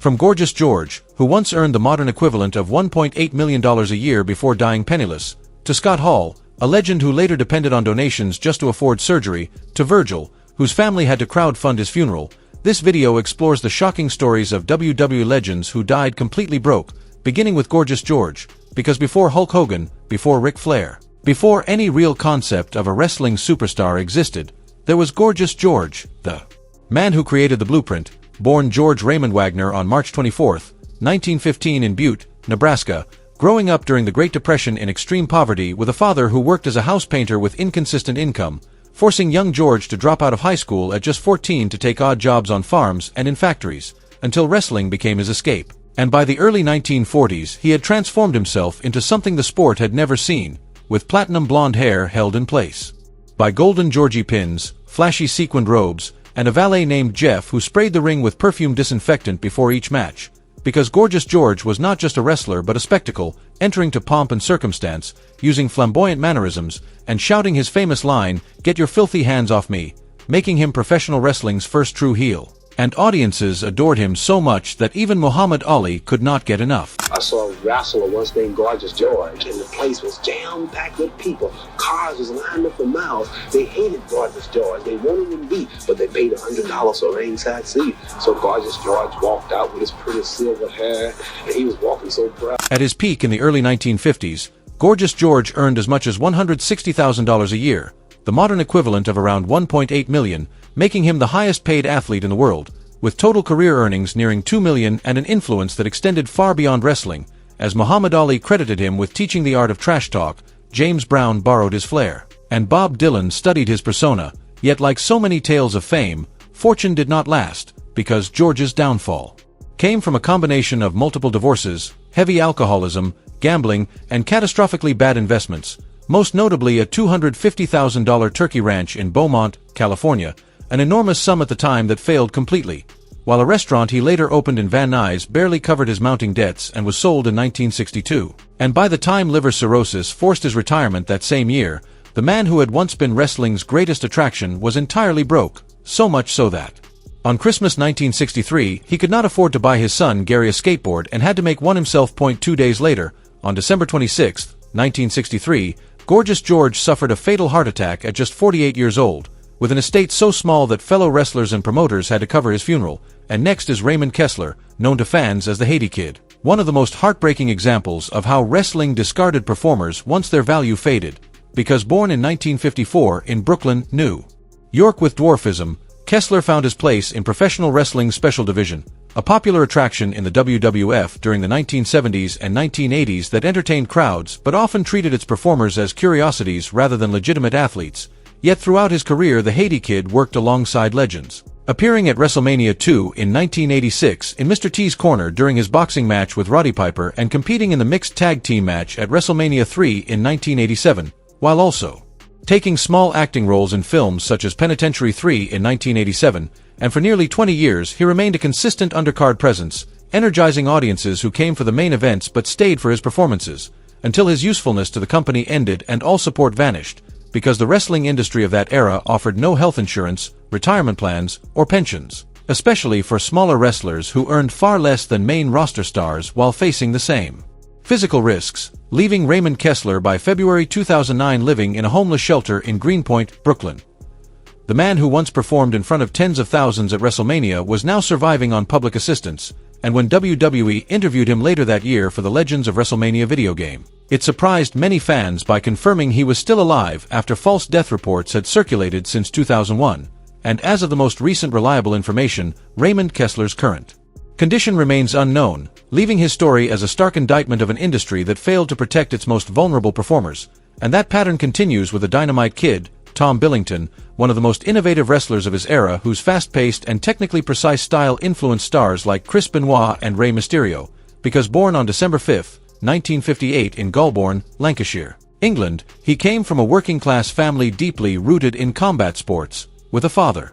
From Gorgeous George, who once earned the modern equivalent of $1.8 million a year before dying penniless, to Scott Hall, a legend who later depended on donations just to afford surgery, to Virgil, whose family had to crowdfund his funeral, this video explores the shocking stories of WWE legends who died completely broke, beginning with Gorgeous George, because before Hulk Hogan, before Ric Flair, before any real concept of a wrestling superstar existed, there was Gorgeous George, the man who created the blueprint, born George Raymond Wagner on March 24, 1915 in Butte, Nebraska, growing up during the Great Depression in extreme poverty with a father who worked as a house painter with inconsistent income, forcing young George to drop out of high school at just 14 to take odd jobs on farms and in factories, until wrestling became his escape. And by the early 1940s he had transformed himself into something the sport had never seen, with platinum blonde hair held in place by golden Georgie pins, flashy sequined robes, and a valet named Jeff who sprayed the ring with perfume disinfectant before each match. Because Gorgeous George was not just a wrestler but a spectacle, entering to pomp and circumstance, using flamboyant mannerisms, and shouting his famous line, "Get your filthy hands off me," making him professional wrestling's first true heel. And audiences adored him so much that even Muhammad Ali could not get enough. I saw a wrestler once named Gorgeous George, and the place was jam-packed with people. Cars was lined up for miles. They hated Gorgeous George. They wanted him beat, but they paid $100 for a ringside seat. So Gorgeous George walked out with his pretty silver hair, and he was walking so proud. At his peak in the early 1950s, Gorgeous George earned as much as $160,000 a year, the modern equivalent of around $1.8 million, making him the highest-paid athlete in the world, with total career earnings nearing $2 million and an influence that extended far beyond wrestling. As Muhammad Ali credited him with teaching the art of trash talk, James Brown borrowed his flair, and Bob Dylan studied his persona. Yet like so many tales of fame, fortune did not last, because George's downfall came from a combination of multiple divorces, heavy alcoholism, gambling, and catastrophically bad investments, most notably a $250,000 turkey ranch in Beaumont, California, an enormous sum at the time that failed completely, while a restaurant he later opened in Van Nuys barely covered his mounting debts and was sold in 1962. And by the time liver cirrhosis forced his retirement that same year, the man who had once been wrestling's greatest attraction was entirely broke, so much so that on Christmas 1963 he could not afford to buy his son Gary a skateboard and had to make one himself. 2 days later, on December 26, 1963, Gorgeous George suffered a fatal heart attack at just 48 years old, with an estate so small that fellow wrestlers and promoters had to cover his funeral. And next is Raymond Kessler, known to fans as the Haiti Kid, one of the most heartbreaking examples of how wrestling discarded performers once their value faded. Because born in 1954 in Brooklyn, New York with dwarfism, Kessler found his place in professional wrestling's special division, a popular attraction in the WWF during the 1970s and 1980s that entertained crowds but often treated its performers as curiosities rather than legitimate athletes. Yet throughout his career the Haiti Kid worked alongside legends, appearing at WrestleMania 2 in 1986 in Mr. T's corner during his boxing match with Roddy Piper and competing in the mixed tag team match at WrestleMania 3 in 1987, while also taking small acting roles in films such as Penitentiary 3 in 1987, and for nearly 20 years he remained a consistent undercard presence, energizing audiences who came for the main events but stayed for his performances, until his usefulness to the company ended and all support vanished, because the wrestling industry of that era offered no health insurance, retirement plans, or pensions, especially for smaller wrestlers who earned far less than main roster stars while facing the same physical risks, leaving Raymond Kessler by February 2009 living in a homeless shelter in Greenpoint, Brooklyn. The man who once performed in front of tens of thousands at WrestleMania was now surviving on public assistance, and when WWE interviewed him later that year for the Legends of WrestleMania video game, it surprised many fans by confirming he was still alive after false death reports had circulated since 2001, and as of the most recent reliable information, Raymond Kessler's current condition remains unknown, leaving his story as a stark indictment of an industry that failed to protect its most vulnerable performers. And that pattern continues with the Dynamite Kid, Tom Billington, one of the most innovative wrestlers of his era whose fast-paced and technically precise style influenced stars like Chris Benoit and Rey Mysterio. Because born on December 5, 1958 in Golborne, Lancashire, England, he came from a working-class family deeply rooted in combat sports, with a father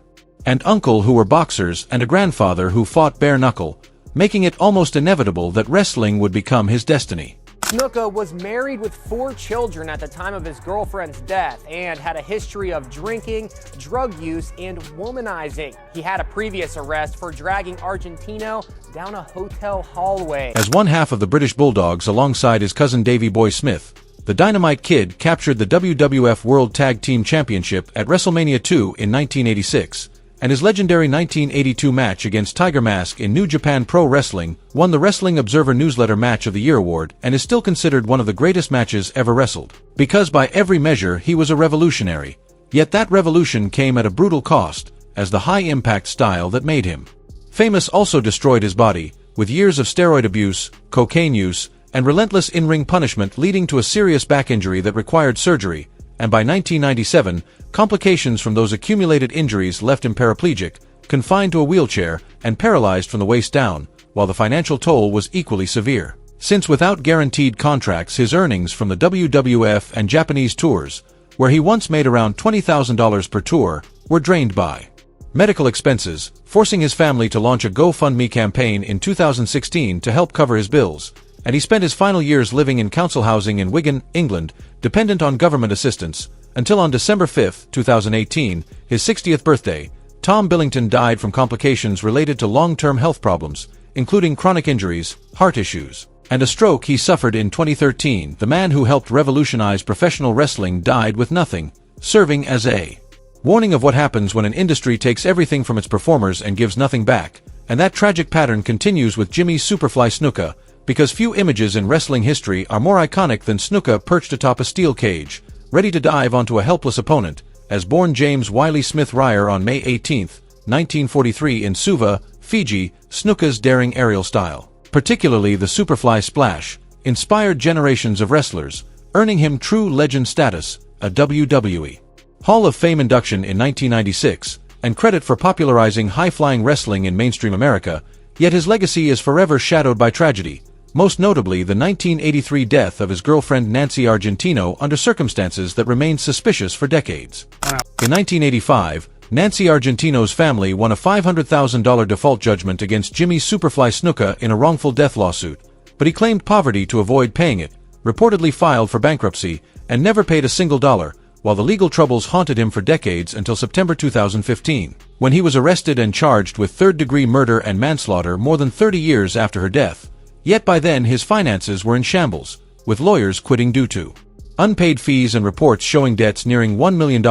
and uncle who were boxers and a grandfather who fought bare-knuckle, making it almost inevitable that wrestling would become his destiny. Snooka was married with 4 children at the time of his girlfriend's death and had a history of drinking, drug use, and womanizing. He had a previous arrest for dragging Argentino down a hotel hallway. As one half of the British Bulldogs alongside his cousin Davy Boy Smith, the Dynamite Kid captured the WWF World Tag Team Championship at WrestleMania 2 in 1986. And his legendary 1982 match against Tiger Mask in New Japan Pro Wrestling won the Wrestling Observer Newsletter Match of the Year award and is still considered one of the greatest matches ever wrestled. Because by every measure he was a revolutionary. Yet that revolution came at a brutal cost, as the high-impact style that made him famous also destroyed his body, with years of steroid abuse, cocaine use, and relentless in-ring punishment leading to a serious back injury that required surgery, and by 1997, complications from those accumulated injuries left him paraplegic, confined to a wheelchair, and paralyzed from the waist down, while the financial toll was equally severe. Since without guaranteed contracts, his earnings from the WWF and Japanese tours, where he once made around $20,000 per tour, were drained by medical expenses, forcing his family to launch a GoFundMe campaign in 2016 to help cover his bills, and he spent his final years living in council housing in Wigan, England, dependent on government assistance, until on December 5, 2018, his 60th birthday, Tom Billington died from complications related to long-term health problems, including chronic injuries, heart issues, and a stroke he suffered in 2013. The man who helped revolutionize professional wrestling died with nothing, serving as a warning of what happens when an industry takes everything from its performers and gives nothing back, and that tragic pattern continues with Jimmy Superfly Snuka, because few images in wrestling history are more iconic than Snooka perched atop a steel cage, ready to dive onto a helpless opponent, as born James Wiley Smith Ryer on May 18, 1943 in Suva, Fiji. Snooka's daring aerial style, particularly the Superfly Splash, inspired generations of wrestlers, earning him true legend status, a WWE Hall of Fame induction in 1996, and credit for popularizing high-flying wrestling in mainstream America. Yet his legacy is forever shadowed by tragedy, most notably the 1983 death of his girlfriend Nancy Argentino under circumstances that remained suspicious for decades. In 1985, Nancy Argentino's family won a $500,000 default judgment against Jimmy Superfly Snuka in a wrongful death lawsuit, but he claimed poverty to avoid paying it, reportedly filed for bankruptcy, and never paid a single dollar, while the legal troubles haunted him for decades until September 2015, when he was arrested and charged with third-degree murder and manslaughter more than 30 years after her death. Yet by then his finances were in shambles, with lawyers quitting due to unpaid fees and reports showing debts nearing $1 million,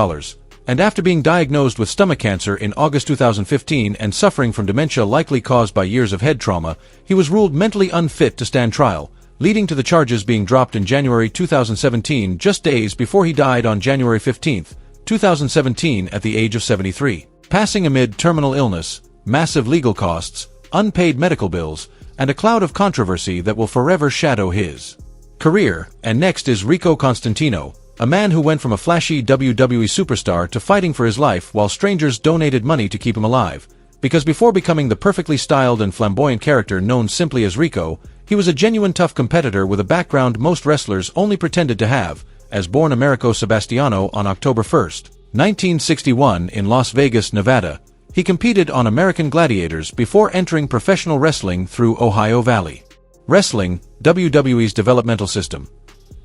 and after being diagnosed with stomach cancer in August 2015 and suffering from dementia likely caused by years of head trauma, he was ruled mentally unfit to stand trial, leading to the charges being dropped in January 2017, just days before he died on January 15, 2017 at the age of 73, passing amid terminal illness, massive legal costs, unpaid medical bills, and a cloud of controversy that will forever shadow his career. And next is Rico Constantino, a man who went from a flashy WWE superstar to fighting for his life while strangers donated money to keep him alive, because before becoming the perfectly styled and flamboyant character known simply as Rico, he was a genuine tough competitor with a background most wrestlers only pretended to have, as born Americo Sebastiano on October 1, 1961 in Las Vegas, Nevada. He competed on American Gladiators before entering professional wrestling through Ohio Valley Wrestling, WWE's developmental system.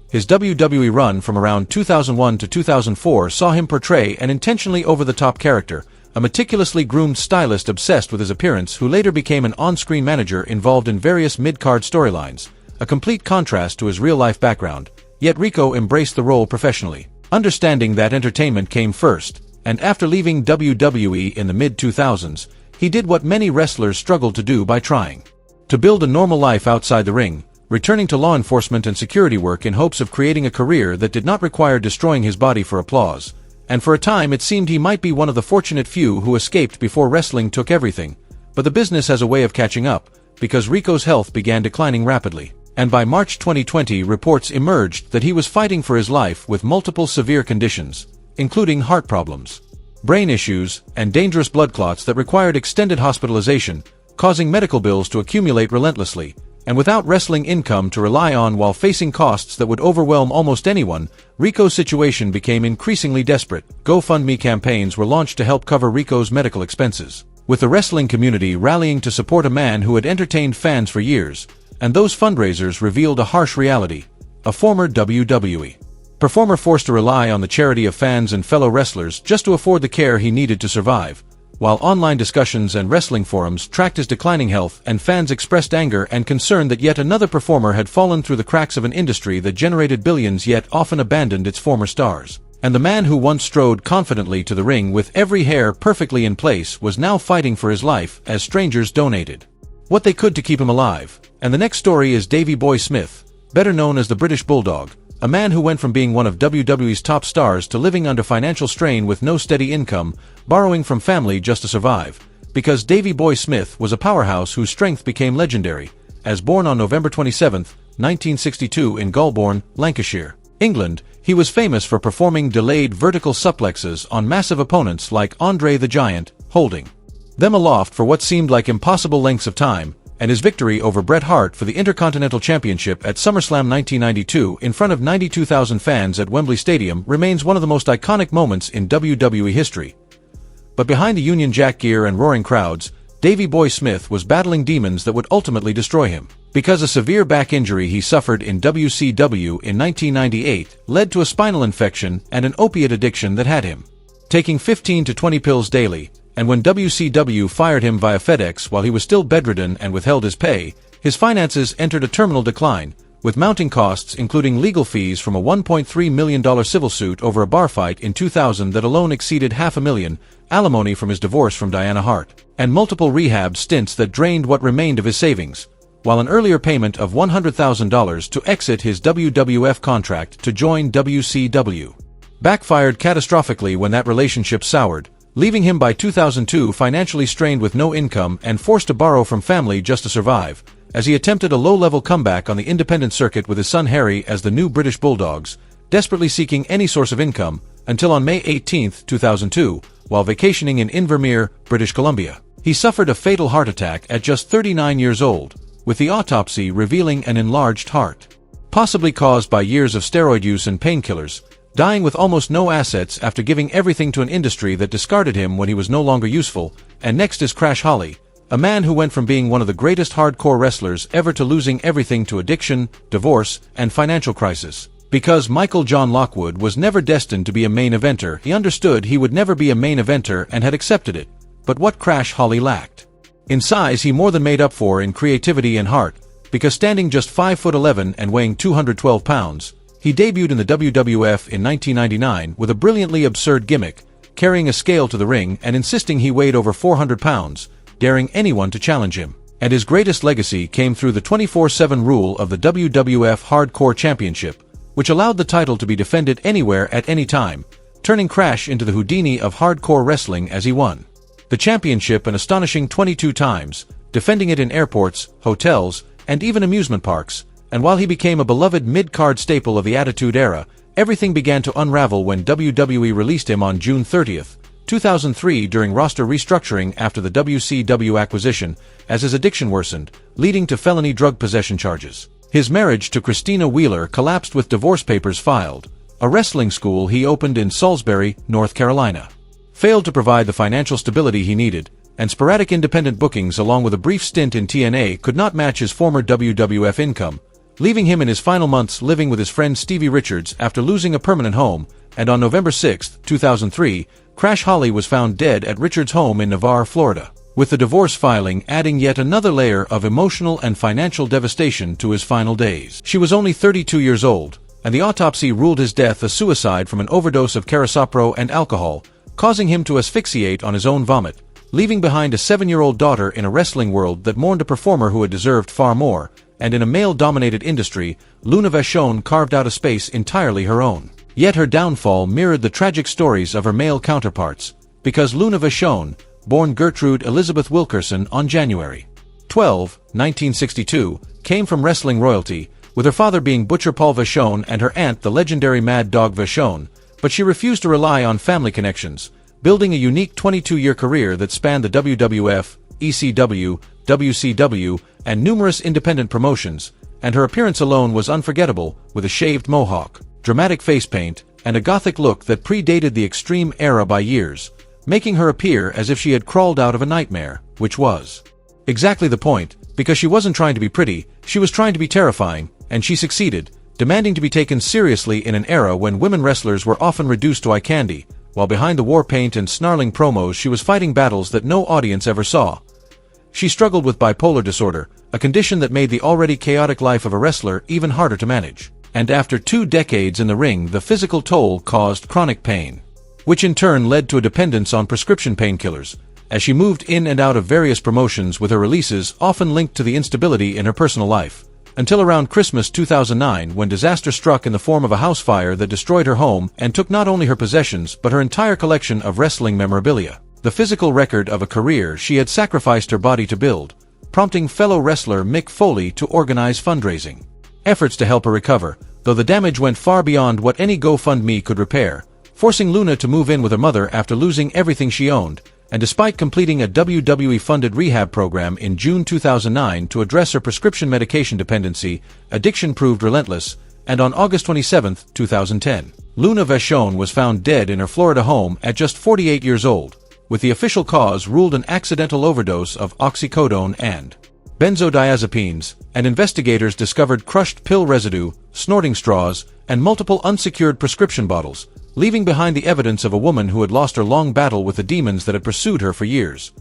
His WWE run from around 2001 to 2004 saw him portray an intentionally over-the-top character, a meticulously groomed stylist obsessed with his appearance who later became an on-screen manager involved in various mid-card storylines, a complete contrast to his real-life background. Yet Rico embraced the role professionally, understanding that entertainment came first, and after leaving WWE in the mid-2000s, he did what many wrestlers struggled to do by trying to build a normal life outside the ring, returning to law enforcement and security work in hopes of creating a career that did not require destroying his body for applause. And for a time it seemed he might be one of the fortunate few who escaped before wrestling took everything. But the business has a way of catching up, because Rico's health began declining rapidly. And by March 2020 reports emerged that he was fighting for his life with multiple severe conditions, including heart problems, brain issues, and dangerous blood clots that required extended hospitalization, causing medical bills to accumulate relentlessly. And without wrestling income to rely on while facing costs that would overwhelm almost anyone, Rico's situation became increasingly desperate. GoFundMe campaigns were launched to help cover Rico's medical expenses, with the wrestling community rallying to support a man who had entertained fans for years, and those fundraisers revealed a harsh reality: a former WWE performer forced to rely on the charity of fans and fellow wrestlers just to afford the care he needed to survive, while online discussions and wrestling forums tracked his declining health and fans expressed anger and concern that yet another performer had fallen through the cracks of an industry that generated billions yet often abandoned its former stars. And the man who once strode confidently to the ring with every hair perfectly in place was now fighting for his life as strangers donated what they could to keep him alive. And the next story is Davy Boy Smith, better known as the British Bulldog, a man who went from being one of WWE's top stars to living under financial strain with no steady income, borrowing from family just to survive, because Davy Boy Smith was a powerhouse whose strength became legendary, as born on November 27, 1962 in Golborne, Lancashire, England, he was famous for performing delayed vertical suplexes on massive opponents like Andre the Giant, holding them aloft for what seemed like impossible lengths of time, and his victory over Bret Hart for the Intercontinental Championship at SummerSlam 1992 in front of 92,000 fans at Wembley Stadium remains one of the most iconic moments in WWE history. But behind the Union Jack gear and roaring crowds, Davy Boy Smith was battling demons that would ultimately destroy him, because a severe back injury he suffered in WCW in 1998 led to a spinal infection and an opiate addiction that had him taking 15 to 20 pills daily. And when WCW fired him via FedEx while he was still bedridden and withheld his pay, his finances entered a terminal decline, with mounting costs including legal fees from a $1.3 million civil suit over a bar fight in 2000 that alone exceeded $500,000, alimony from his divorce from Diana Hart, and multiple rehab stints that drained what remained of his savings, while an earlier payment of $100,000 to exit his WWF contract to join WCW backfired catastrophically when that relationship soured, leaving him by 2002 financially strained with no income and forced to borrow from family just to survive, as he attempted a low-level comeback on the independent circuit with his son Harry as the new British Bulldogs, desperately seeking any source of income, until on May 18, 2002, while vacationing in Invermere, British Columbia, he suffered a fatal heart attack at just 39 years old, with the autopsy revealing an enlarged heart, possibly caused by years of steroid use and painkillers, dying with almost no assets after giving everything to an industry that discarded him when he was no longer useful. And next is Crash Holly, a man who went from being one of the greatest hardcore wrestlers ever to losing everything to addiction, divorce, and financial crisis. Because Michael John Lockwood was never destined to be a main eventer, he understood he would never be a main eventer and had accepted it. But what Crash Holly lacked in size he more than made up for in creativity and heart, because standing just 5'11" and weighing 212 pounds, he debuted in the WWF in 1999 with a brilliantly absurd gimmick, carrying a scale to the ring and insisting he weighed over 400 pounds, daring anyone to challenge him. And his greatest legacy came through the 24/7 rule of the WWF Hardcore Championship, which allowed the title to be defended anywhere at any time, turning Crash into the Houdini of hardcore wrestling as he won the championship an astonishing 22 times, defending it in airports, hotels, and even amusement parks. And while he became a beloved mid-card staple of the Attitude Era, everything began to unravel when WWE released him on June 30, 2003 during roster restructuring after the WCW acquisition, as his addiction worsened, leading to felony drug possession charges. His marriage to Christina Wheeler collapsed with divorce papers filed. A wrestling school he opened in Salisbury, North Carolina, failed to provide the financial stability he needed, and sporadic independent bookings along with a brief stint in TNA could not match his former WWF income, leaving him in his final months living with his friend Stevie Richards after losing a permanent home. And on November 6, 2003, Crash Holly was found dead at Richards' home in Navarre, Florida, with the divorce filing adding yet another layer of emotional and financial devastation to his final days. She was only 32 years old, and the autopsy ruled his death a suicide from an overdose of Carisopro and alcohol, causing him to asphyxiate on his own vomit, leaving behind a 7-year-old daughter in a wrestling world that mourned a performer who had deserved far more. And in a male-dominated industry, Luna Vachon carved out a space entirely her own. Yet her downfall mirrored the tragic stories of her male counterparts, because Luna Vachon, born Gertrude Elizabeth Wilkerson on January 12, 1962, came from wrestling royalty, with her father being Butcher Paul Vachon and her aunt the legendary Mad Dog Vachon, but she refused to rely on family connections, building a unique 22-year career that spanned the WWF, ECW, WCW, and numerous independent promotions, and her appearance alone was unforgettable, with a shaved mohawk, dramatic face paint, and a gothic look that predated the Extreme Era by years, making her appear as if she had crawled out of a nightmare, which was Exactly the point, because she wasn't trying to be pretty, she was trying to be terrifying, and she succeeded, demanding to be taken seriously in an era when women wrestlers were often reduced to eye candy, while behind the war paint and snarling promos she was fighting battles that no audience ever saw. She struggled with bipolar disorder, a condition that made the already chaotic life of a wrestler even harder to manage. And after 2 decades in the ring, the physical toll caused chronic pain, which in turn led to a dependence on prescription painkillers, as she moved in and out of various promotions with her releases often linked to the instability in her personal life. Until around Christmas 2009, when disaster struck in the form of a house fire that destroyed her home and took not only her possessions but her entire collection of wrestling memorabilia. The physical record of a career she had sacrificed her body to build, prompting fellow wrestler Mick Foley to organize fundraising efforts to help her recover, though the damage went far beyond what any GoFundMe could repair, forcing Luna to move in with her mother after losing everything she owned, and despite completing a WWE-funded rehab program in June 2009 to address her prescription medication dependency, addiction proved relentless, and on August 27, 2010, Luna Vachon was found dead in her Florida home at just 48 years old, with the official cause ruled an accidental overdose of oxycodone and benzodiazepines, and investigators discovered crushed pill residue, snorting straws, and multiple unsecured prescription bottles, leaving behind the evidence of a woman who had lost her long battle with the demons that had pursued her for years.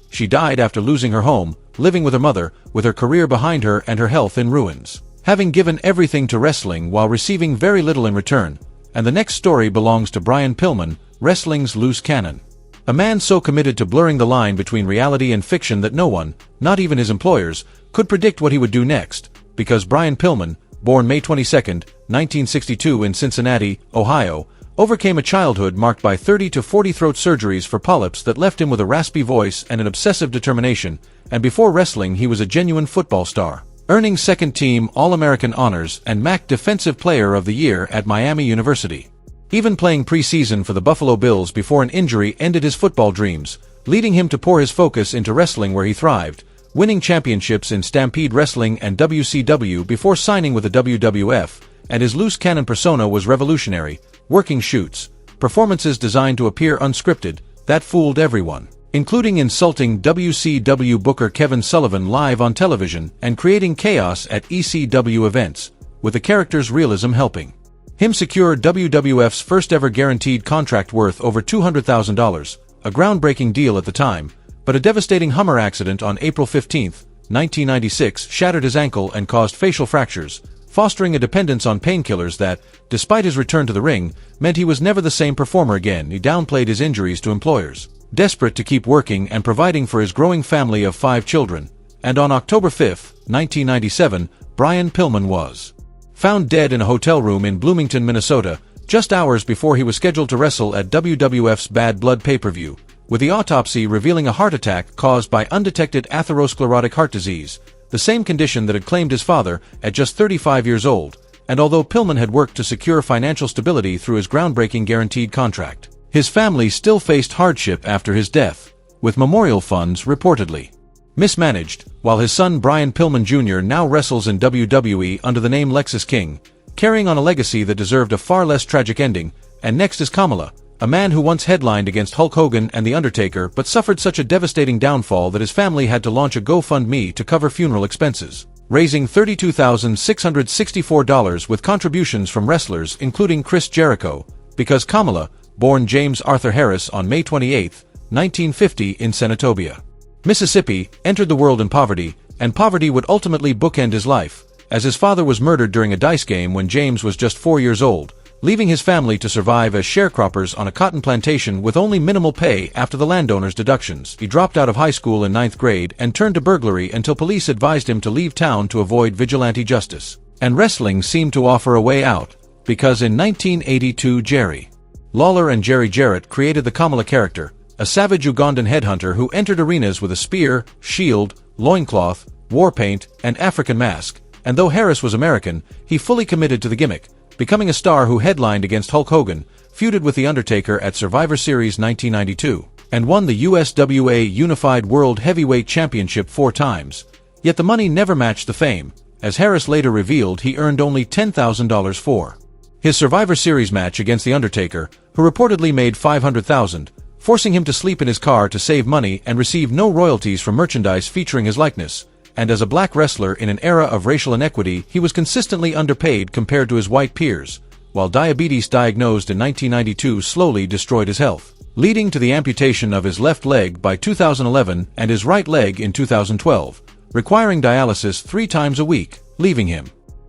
She died after losing her home, living with her mother, with her career behind her and her health in ruins, having given everything to wrestling while receiving very little in return. And the next story belongs to Brian Pillman, wrestling's loose cannon. A man so committed to blurring the line between reality and fiction that no one, not even his employers, could predict what he would do next, because Brian Pillman, born May 22, 1962 in Cincinnati, Ohio, overcame a childhood marked by 30 to 40 throat surgeries for polyps that left him with a raspy voice and an obsessive determination, and before wrestling he was a genuine football star, earning second-team All-American honors and MAC Defensive Player of the Year at Miami University. Even playing preseason for the Buffalo Bills before an injury ended his football dreams, leading him to pour his focus into wrestling where he thrived, winning championships in Stampede Wrestling and WCW before signing with the WWF, and his loose cannon persona was revolutionary, working shoots, performances designed to appear unscripted, that fooled everyone, including insulting WCW booker Kevin Sullivan live on television and creating chaos at ECW events, with the character's realism helping him secure WWF's first-ever guaranteed contract worth over $200,000, a groundbreaking deal at the time, but a devastating Hummer accident on April 15, 1996 shattered his ankle and caused facial fractures, fostering a dependence on painkillers that, despite his return to the ring, meant he was never the same performer again. He downplayed his injuries to employers, desperate to keep working and providing for his growing family of 5 children, and on October 5, 1997, Brian Pillman was found dead in a hotel room in Bloomington, Minnesota, just hours before he was scheduled to wrestle at WWF's Bad Blood pay-per-view, with the autopsy revealing a heart attack caused by undetected atherosclerotic heart disease, the same condition that had claimed his father at just 35 years old. And although Pillman had worked to secure financial stability through his groundbreaking guaranteed contract, his family still faced hardship after his death, with memorial funds reportedly mismanaged, while his son Brian Pillman Jr. now wrestles in WWE under the name Lexus King, carrying on a legacy that deserved a far less tragic ending. And next is Kamala, a man who once headlined against Hulk Hogan and The Undertaker but suffered such a devastating downfall that his family had to launch a GoFundMe to cover funeral expenses, raising $32,664 with contributions from wrestlers including Chris Jericho, because Kamala, born James Arthur Harris on May 28, 1950 in Senatobia, Mississippi, entered the world in poverty, and poverty would ultimately bookend his life, as his father was murdered during a dice game when James was just 4 years old, leaving his family to survive as sharecroppers on a cotton plantation with only minimal pay after the landowner's deductions. He dropped out of high school in 9th grade and turned to burglary until police advised him to leave town to avoid vigilante justice. And wrestling seemed to offer a way out, because in 1982 Jerry Lawler and Jerry Jarrett created the Kamala character, a savage Ugandan headhunter who entered arenas with a spear, shield, loincloth, war paint, and African mask, and though Harris was American, he fully committed to the gimmick, becoming a star who headlined against Hulk Hogan, feuded with The Undertaker at Survivor Series 1992, and won the USWA Unified World Heavyweight Championship 4 times. Yet the money never matched the fame, as Harris later revealed he earned only $10,000 for his Survivor Series match against The Undertaker, who reportedly made $500,000, forcing him to sleep in his car to save money and receive no royalties from merchandise featuring his likeness. And as a black wrestler in an era of racial inequity, he was consistently underpaid compared to his white peers, while diabetes diagnosed in 1992 slowly destroyed his health, leading to the amputation of his left leg by 2011 and his right leg in 2012, requiring dialysis 3 times a week, leaving him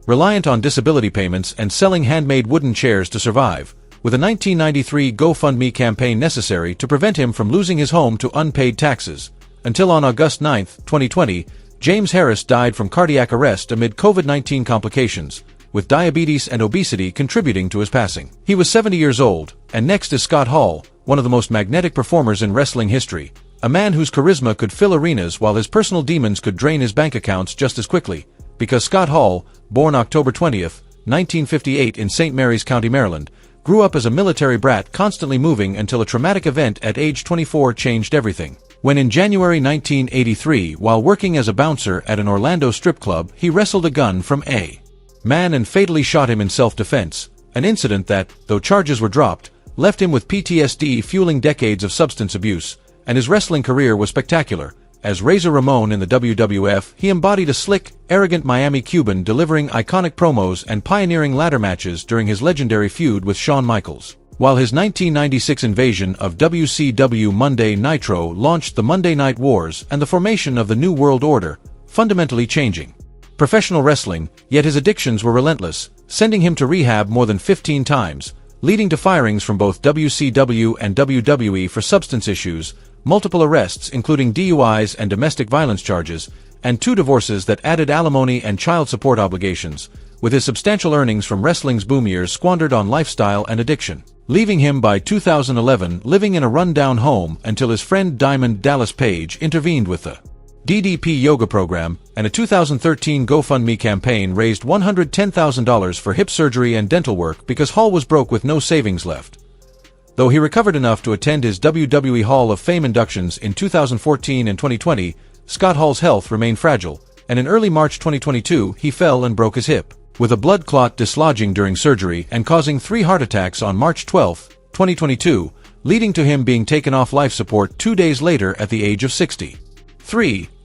reliant on disability payments and selling handmade wooden chairs to survive, with a 1993 GoFundMe campaign necessary to prevent him from losing his home to unpaid taxes, until on August 9, 2020, James Harris died from cardiac arrest amid COVID-19 complications, with diabetes and obesity contributing to his passing. He was 70 years old, and next is Scott Hall, one of the most magnetic performers in wrestling history, a man whose charisma could fill arenas while his personal demons could drain his bank accounts just as quickly, because Scott Hall, born October 20, 1958 in St. Mary's County, Maryland, grew up as a military brat constantly moving until a traumatic event at age 24 changed everything. When in January 1983, while working as a bouncer at an Orlando strip club, he wrestled a gun from a man and fatally shot him in self-defense, an incident that, though charges were dropped, left him with PTSD fueling decades of substance abuse, and his wrestling career was spectacular. As Razor Ramon in the WWF, he embodied a slick, arrogant Miami Cuban delivering iconic promos and pioneering ladder matches during his legendary feud with Shawn Michaels, while his 1996 invasion of WCW Monday Nitro launched the Monday Night Wars and the formation of the New World Order, fundamentally changing professional wrestling, yet his addictions were relentless, sending him to rehab more than 15 times, leading to firings from both WCW and WWE for substance issues, multiple arrests including DUIs and domestic violence charges, and 2 divorces that added alimony and child support obligations, with his substantial earnings from wrestling's boom years squandered on lifestyle and addiction, leaving him by 2011 living in a run-down home until his friend Diamond Dallas Page intervened with the DDP yoga program, and a 2013 GoFundMe campaign raised $110,000 for hip surgery and dental work because Hall was broke with no savings left. Though he recovered enough to attend his WWE Hall of Fame inductions in 2014 and 2020, Scott Hall's health remained fragile, and in early March 2022 he fell and broke his hip, with a blood clot dislodging during surgery and causing 3 heart attacks on March 12, 2022, leading to him being taken off life support 2 days later at the age of 63.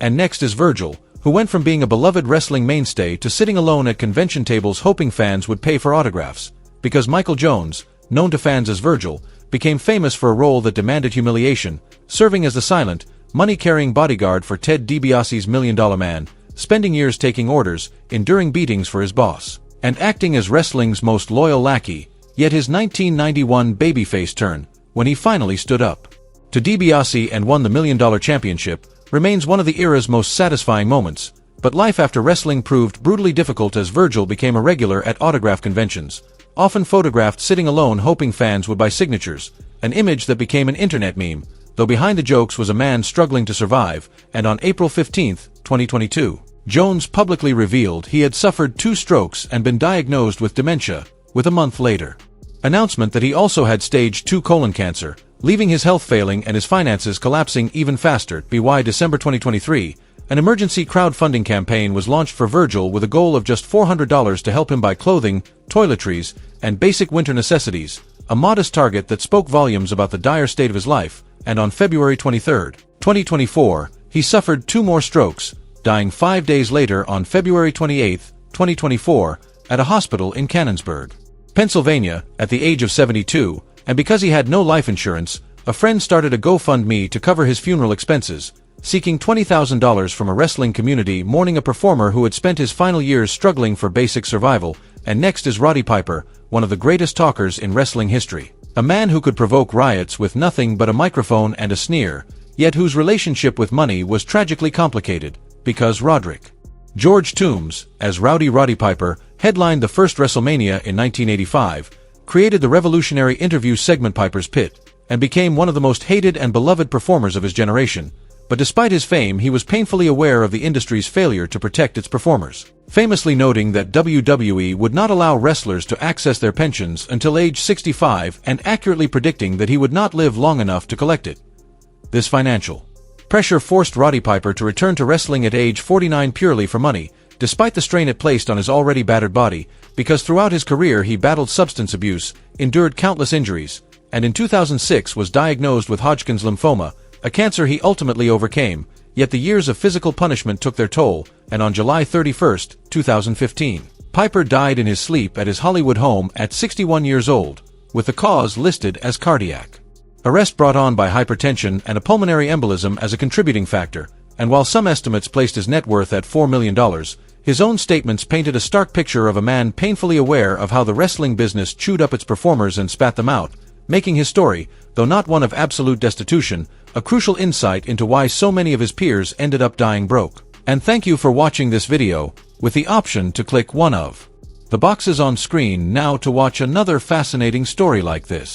And next is Virgil, who went from being a beloved wrestling mainstay to sitting alone at convention tables hoping fans would pay for autographs, because Michael Jones, known to fans as Virgil, became famous for a role that demanded humiliation, serving as the silent, money-carrying bodyguard for Ted DiBiase's $1 Million Man, spending years taking orders, enduring beatings for his boss, and acting as wrestling's most loyal lackey, yet his 1991 babyface turn, when he finally stood up to DiBiase and won the $1 Million Championship, remains one of the era's most satisfying moments, but life after wrestling proved brutally difficult as Virgil became a regular at autograph conventions, often photographed sitting alone hoping fans would buy signatures, an image that became an internet meme, though behind the jokes was a man struggling to survive, and on April 15, 2022, Jones publicly revealed he had suffered 2 strokes and been diagnosed with dementia, with a month later announcement that he also had stage 2 colon cancer, leaving his health failing and his finances collapsing even faster. By December 2023, an emergency crowdfunding campaign was launched for Virgil with a goal of just $400 to help him buy clothing, toiletries, and basic winter necessities, a modest target that spoke volumes about the dire state of his life, and on February 23, 2024, he suffered 2 more strokes, dying 5 days later on February 28, 2024, at a hospital in Canonsburg, Pennsylvania, at the age of 72, and because he had no life insurance, a friend started a GoFundMe to cover his funeral expenses, seeking $20,000 from a wrestling community mourning a performer who had spent his final years struggling for basic survival. And next is Roddy Piper, one of the greatest talkers in wrestling history, a man who could provoke riots with nothing but a microphone and a sneer, yet whose relationship with money was tragically complicated, because Roderick George Toombs, as Roddy Piper, headlined the first WrestleMania in 1985, created the revolutionary interview segment Piper's Pit, and became one of the most hated and beloved performers of his generation. But despite his fame, he was painfully aware of the industry's failure to protect its performers, famously noting that WWE would not allow wrestlers to access their pensions until age 65 and accurately predicting that he would not live long enough to collect it. This financial pressure forced Roddy Piper to return to wrestling at age 49 purely for money, despite the strain it placed on his already battered body, because throughout his career he battled substance abuse, endured countless injuries, and in 2006 was diagnosed with Hodgkin's lymphoma, a cancer he ultimately overcame, yet the years of physical punishment took their toll, and on July 31, 2015, Piper died in his sleep at his Hollywood home at 61 years old, with the cause listed as cardiac arrest brought on by hypertension and a pulmonary embolism as a contributing factor, and while some estimates placed his net worth at $4 million, his own statements painted a stark picture of a man painfully aware of how the wrestling business chewed up its performers and spat them out, making his story, though not one of absolute destitution, a crucial insight into why so many of his peers ended up dying broke. And thank you for watching this video, with the option to click one of the boxes on screen now to watch another fascinating story like this.